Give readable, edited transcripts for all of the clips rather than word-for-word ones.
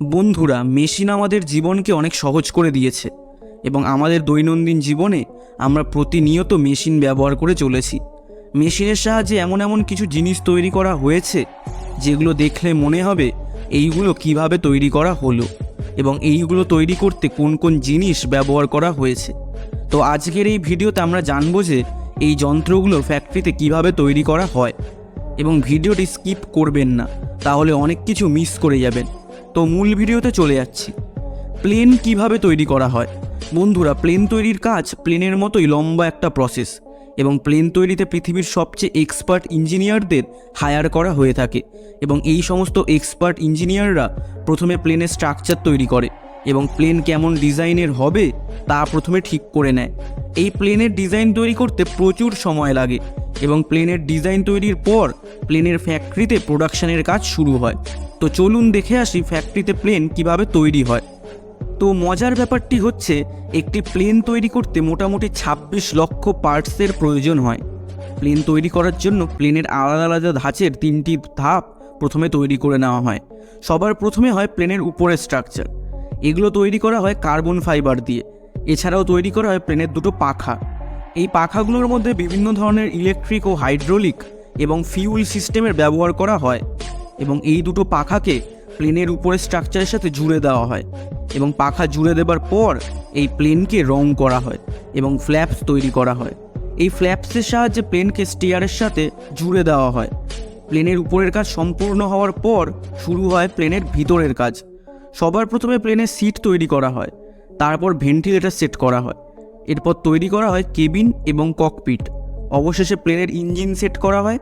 বন্ধুরা, মেশিন আমাদের জীবনকে অনেক সহজ করে দিয়েছে এবং আমাদের দৈনন্দিন জীবনে আমরা প্রতিনিয়ত মেশিন ব্যবহার করে চলেছি। মেশিনের সাহায্যে এমন এমন কিছু জিনিস তৈরি করা হয়েছে যেগুলো দেখলে মনে হবে এইগুলো কিভাবে তৈরি করা হলো এবং এইগুলো তৈরি করতে কোন কোন জিনিস ব্যবহার করা হয়েছে। তো আজকের এই ভিডিওতে আমরা জানবো যে এই যন্ত্রগুলো ফ্যাক্টরিতে কিভাবে তৈরি করা হয় এবং ভিডিওটি স্কিপ করবেন না, তাহলে অনেক কিছু মিস করে যাবেন। তো মূল ভিডিওতে চলে যাচ্ছি। প্লেন কিভাবে তৈরি করা হয়। বন্ধুরা, প্লেন তৈরির কাজ প্লেনের মতোই লম্বা একটা প্রসেস এবং প্লেন তৈরিতে পৃথিবীর সবচেয়ে এক্সপার্ট ইঞ্জিনিয়ারদের হায়ার করা হয়ে থাকে এবং এই সমস্ত এক্সপার্ট ইঞ্জিনিয়াররা প্রথমে প্লেনের স্ট্রাকচার তৈরি করে এবং প্লেন কেমন ডিজাইনের হবে তা প্রথমে ঠিক করে নেয়। এই প্লেনের ডিজাইন তৈরি করতে প্রচুর সময় লাগে এবং প্লেনের ডিজাইন তৈরির পর প্লেনের ফ্যাক্টরিতে প্রোডাকশনের কাজ শুরু হয়। তো চলুন দেখে আসি ফ্যাক্টরিতে প্লেন কিভাবে তৈরি হয়। তো মজার ব্যাপারটি হচ্ছে, একটি প্লেন তৈরি করতে মোটামুটি 26 লক্ষ পার্টসের প্রয়োজন হয়। প্লেন তৈরি করার জন্য প্লেনের আলাদা আলাদা ধাঁচের 3টি ধাপ প্রথমে তৈরি করে নেওয়া হয়। সবার প্রথমে হয় প্লেনের উপরের স্ট্রাকচার। এগুলো তৈরি করা হয় কার্বন ফাইবার দিয়ে। এছাড়াও তৈরি করা হয় প্লেনের দুটো পাখা। এই পাখাগুলোর মধ্যে বিভিন্ন ধরনের ইলেকট্রিক ও হাইড্রোলিক এবং ফিউল সিস্টেমের ব্যবহার করা হয় এবং এই দুটো পাখাকে প্লেনের উপরের স্ট্রাকচারের সাথে জুড়ে দেওয়া হয় এবং পাখা জুড়ে দেবার পর এই প্লেনকে রং করা হয় এবং ফ্ল্যাপস তৈরি করা হয়। এই ফ্ল্যাপসের সাহায্যে প্লেনকে স্টিয়ারের সাথে জুড়ে দেওয়া হয়। প্লেনের উপরের কাজ সম্পূর্ণ হওয়ার পর শুরু হয় প্লেনের ভিতরের কাজ। সবার প্রথমে প্লেনের সিট তৈরি করা হয়, তারপর ভেন্টিলেটর সেট করা হয়, এরপর তৈরি করা হয় কেবিন এবং ককপিট, অবশেষে প্লেনের ইঞ্জিন সেট করা হয়।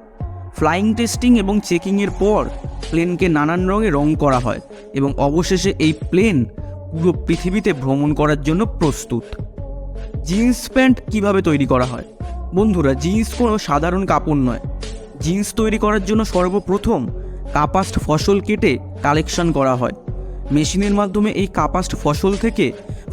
ফ্লাইং টেস্টিং এবং চেকিংয়ের পর প্লেনকে নানান রঙে রং করা হয় এবং অবশেষে এই প্লেন পুরো পৃথিবীতে ভ্রমণ করার জন্য প্রস্তুত। জিন্স প্যান্ট কিভাবে তৈরি করা হয়। বন্ধুরা, জিন্স কোনো সাধারণ কাপড় নয়। জিন্স তৈরি করার জন্য সর্বপ্রথম কাপাস্ট ফসল কেটে কালেকশন করা হয়। মেশিনের মাধ্যমে এই কাপাস্ট ফসল থেকে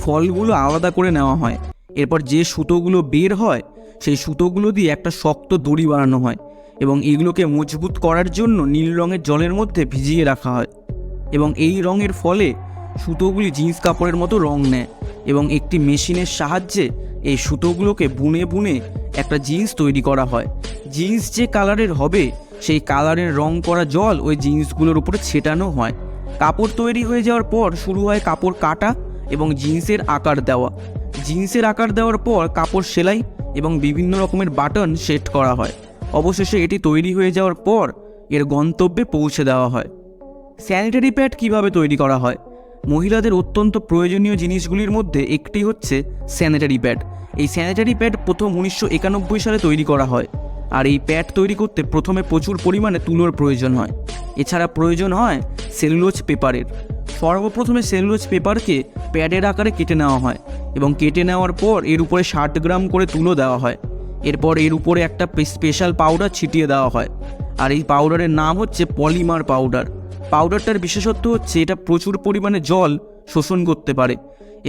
ফলগুলো আলাদা করে নেওয়া হয়। এরপর যে সুতোগুলো বের হয় সেই সুতোগুলো দিয়ে একটা শক্ত দড়ি বানানো হয় এবং এগুলোকে মজবুত করার জন্য নীল রঙের জলের মধ্যে ভিজিয়ে রাখা হয় এবং এই রঙের ফলে সুতোগুলি জিন্স কাপড়ের মতো রং নেয় এবং একটি মেশিনের সাহায্যে এই সুতোগুলোকে বুনে বুনে একটা জিন্স তৈরি করা হয়। জিন্স যে কালারের হবে সেই কালারের রং করা জল ওই জিন্সগুলোর উপরে ছেটানো হয়। কাপড় তৈরি হয়ে যাওয়ার পর শুরু হয় কাপড় কাটা এবং জিন্সের আকার দেওয়া। জিন্সের আকার দেওয়ার পর কাপড় সেলাই এবং বিভিন্ন রকমের বাটন সেট করা হয়। অবশেষে এটি তৈরি হয়ে যাওয়ার পর এর গন্তব্যে পৌঁছে দেওয়া হয়। স্যানিটারি প্যাড কিভাবে তৈরি করা হয়। মহিলাদের অত্যন্ত প্রয়োজনীয় জিনিসগুলির মধ্যে একটি হচ্ছে স্যানিটারি প্যাড। এই স্যানিটারি প্যাড প্রথম 1991 সালে তৈরি করা হয় আর এই প্যাড তৈরি করতে প্রথমে প্রচুর পরিমাণে তুলোর প্রয়োজন হয়। এছাড়া প্রয়োজন হয় সেলুলোজ পেপারের। সর্বপ্রথমে সেলুলোজ পেপারকে প্যাডের আকারে কেটে নেওয়া হয় এবং কেটে নেওয়ার পর এর উপরে 60 গ্রাম করে তুলো দেওয়া হয়। এরপর এর উপরে একটা স্পেশাল পাউডার ছিটিয়ে দেওয়া হয় আর এই পাউডারের নাম হচ্ছে পলিমার পাউডার। পাউডারটার বিশেষত্ব হচ্ছে এটা প্রচুর পরিমাণে জল শোষণ করতে পারে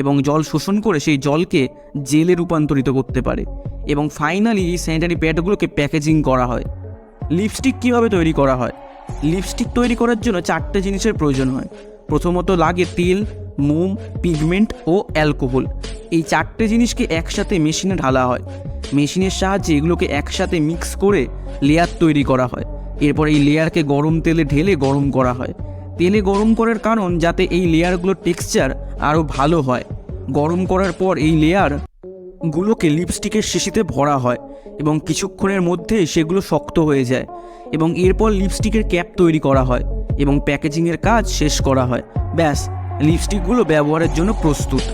এবং জল শোষণ করে সেই জলকে জেলে রূপান্তরিত করতে পারে এবং ফাইনালি এই স্যানিটারি প্যাডগুলোকে প্যাকেজিং করা হয়। লিপস্টিক কিভাবে তৈরি করা হয়। লিপস্টিক তৈরি করার জন্য 4টে জিনিসের প্রয়োজন হয়। প্রথমত লাগে তেল, মোম, পিগমেন্ট ও অ্যালকোহল। এই 4টে জিনিসকে একসাথে মেশিনে ঢালা হয়। মেশিনের সাহায্যে এগুলোকে একসাথে মিক্স করে লেয়ার তৈরি করা হয়। এরপর এই লেয়ারকে গরম তেলে ঢেলে গরম করা হয়। তেলে গরম করার কারণ যাতে এই লেয়ারগুলোর টেক্সচার আরও ভালো হয়। গরম করার পর এই লেয়ারগুলোকে লিপস্টিকের শিশিতে ভরা হয় এবং কিছুক্ষণের মধ্যেই সেগুলো শক্ত হয়ে যায় এবং এরপর লিপস্টিকের ক্যাপ তৈরি করা হয় এবং প্যাকেজিংয়ের কাজ শেষ করা হয়। ব্যাস, লিপস্টিকগুলো ব্যবহারের জন্য প্রস্তুত।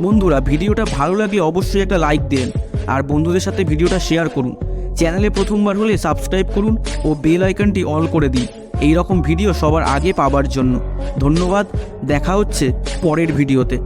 বন্ধুরা, ভিডিওটা ভালো লাগলে অবশ্যই একটা লাইক দেন আর বন্ধুদের সাথে ভিডিওটা শেয়ার করুন। চ্যানেলে প্রথমবার হলে সাবস্ক্রাইব করুন ও বেল আইকনটি অল করে দিন এই রকম ভিডিও সবার আগে পাবার জন্য। ধন্যবাদ, দেখা হচ্ছে পরের ভিডিওতে।